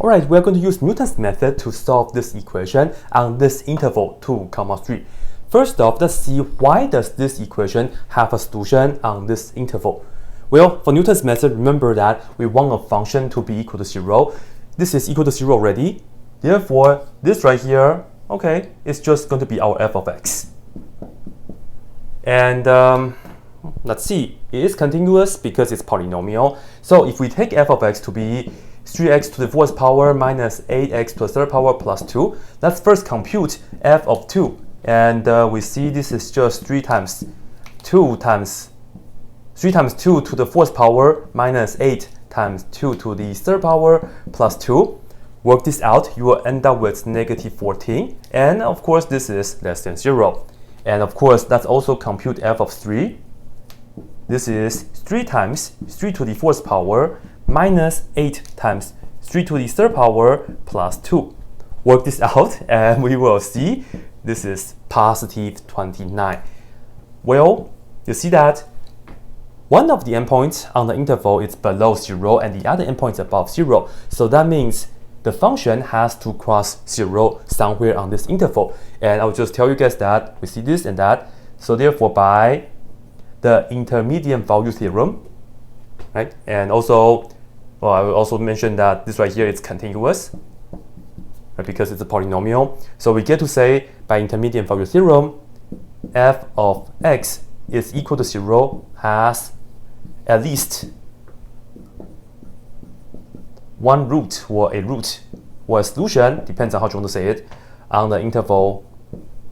Alright, we're going to use Newton's method to solve this equation on this interval 2, 3. First off, let's see why does this equation have a solution on this interval. Well, for Newton's method, remember that we want a function to be equal to 0. This is equal to 0 already. Therefore, this right here, okay, it's just going to be our f of x. And let's see, it is continuous because it's polynomial. So if we take f of x to be 3x to the fourth power minus 8x to the third power plus 2, let's first compute f of 2. And we see this is just 3 times 2 to the fourth power minus 8 times 2 to the third power plus 2. Work this out, you will end up with negative 14. And of course, this is less than 0. And of course, let's also compute f of 3. This is 3 times 3 to the fourth power minus 8 times 3 to the third power plus 2. Work this out and we will see this is positive 29. Well, you see that one of the endpoints on the interval is below 0 and the other endpoint is above 0. So that means the function has to cross 0 somewhere on this interval. And I'll just tell you guys that we see this and that. So therefore, by the intermediate value theorem, right? And also, well, I will also mention that this right here is continuous, right? Because it's a polynomial. So we get to say by intermediate value theorem, f of x is equal to 0 has at least one root or a root or a solution, depends on how you want to say it, on the interval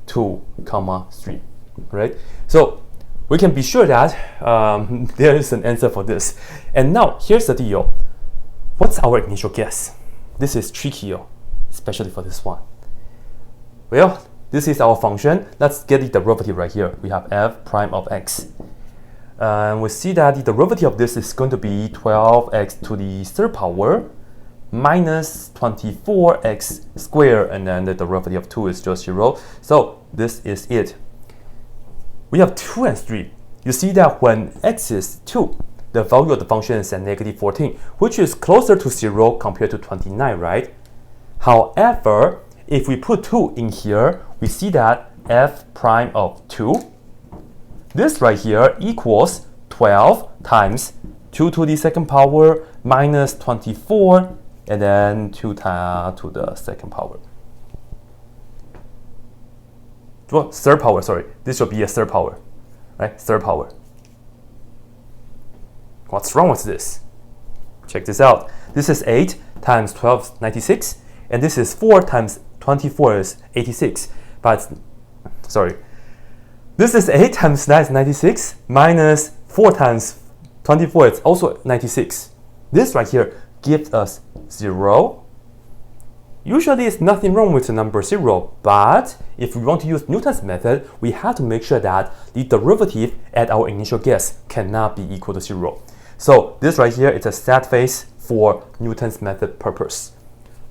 2, 3, right? So we can be sure that there is an answer for this. And now here's the deal. What's our initial guess? This is tricky, especially for this one. Well, this is our function. Let's get the derivative right here. We have f prime of x. And we see that the derivative of this is going to be 12x to the third power minus 24x squared, and then the derivative of 2 is just 0. So this is it. We have 2 and 3. You see that when x is 2, the value of the function is at negative 14, which is closer to 0 compared to 29, right? However, if we put 2 in here, we see that f prime of 2, this right here equals 12 times 2 to the second power minus 24, and then 2 to the second power. Well, third power, sorry. This should be a third power, right? Third power. What's wrong with this? Check this out. This is 8 times 12 is 96, and this is 4 times 24 is 86. But, sorry. This is 8 times 9 is 96, minus 4 times 24 is also 96. This right here gives us 0. Usually, it's nothing wrong with the number 0, but if we want to use Newton's method, we have to make sure that the derivative at our initial guess cannot be equal to 0. So this right here is a sad face for Newton's method purpose.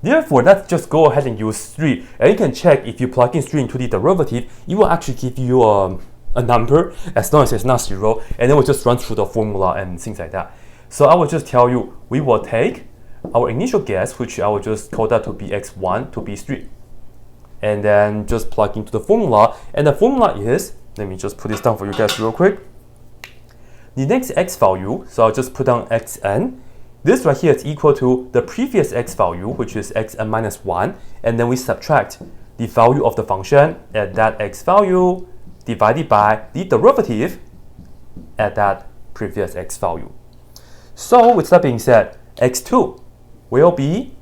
Therefore, let's just go ahead and use 3. And you can check if you plug in 3 into the derivative, it will actually give you a number as long as it's not 0. And then we'll just run through the formula and things like that. So I will just tell you, we will take our initial guess, which I will just call that to be x1 to be 3. And then just plug into the formula. And the formula is, let me just put this down for you guys real quick. The next x value, so I'll just put down xn. This right here is equal to the previous x value, which is xn minus 1. And then we subtract the value of the function at that x value divided by the derivative at that previous x value. So with that being said, x2 will be,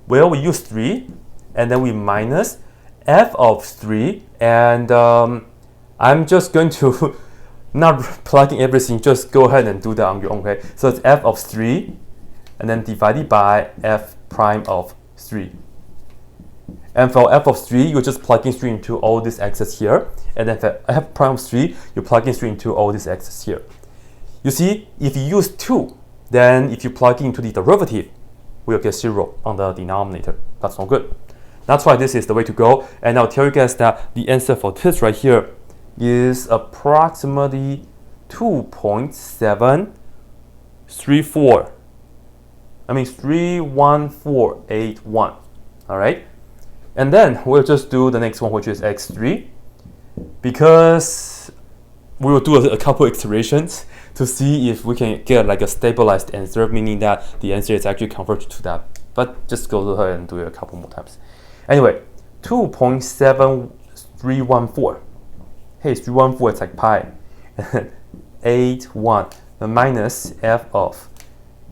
well, we use 3, and then we minus f of 3, and I'm just going to not plugging everything, just go ahead and do that on your own, okay? So it's f of 3, and then divided by f prime of 3. And for f of 3, you're just plugging 3 into all these x's here, and then for f prime of 3, you're plugging 3 into all these x's here. You see, if you use 2, then if you plug into the derivative, we'll get 0 on the denominator. That's not good. That's why this is the way to go. And I'll tell you guys that the answer for this right here is approximately 2.734 31481. All right, and then we'll just do the next one, which is x3, because we will do a couple iterations to see if we can get like a stabilized answer, meaning that the answer is actually converted to that. But just go ahead and do it a couple more times. Anyway, 2.7314. Hey, 314 is like pi. 81, the minus f of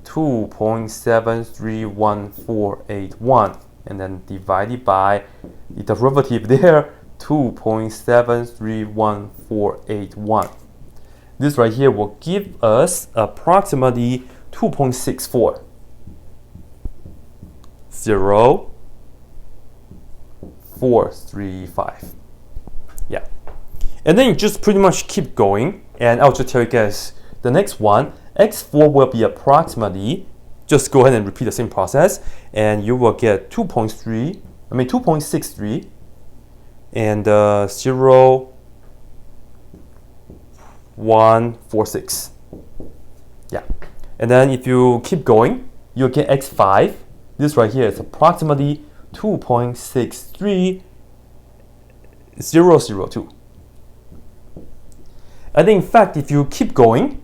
2.731481, and then divided by the derivative there, 2.731481. This right here will give us approximately 2.64. 0435. Yeah. And then you just pretty much keep going. And I'll just tell you guys the next one, x4 will be approximately, just go ahead and repeat the same process, and you will get 2.63 and 0.146. Yeah. And then if you keep going, you'll get x5. This right here is approximately 2.63002. And in fact, if you keep going,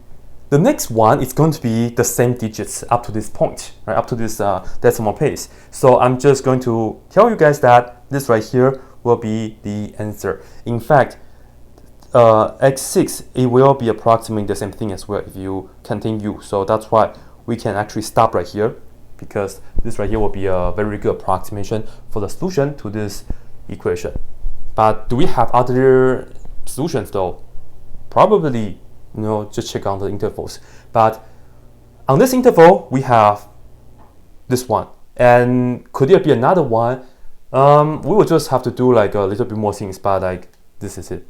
the next one is going to be the same digits up to this point, right? Up to this decimal place. So I'm just going to tell you guys that this right here will be the answer. In fact, x6, it will be approximately the same thing as well if you continue. So that's why we can actually stop right here, because this right here will be a very good approximation for the solution to this equation. But do we have other solutions though? Probably, just check on the intervals. But on this interval, we have this one. And could there be another one? We will just have to do like a little bit more things, but like this is it.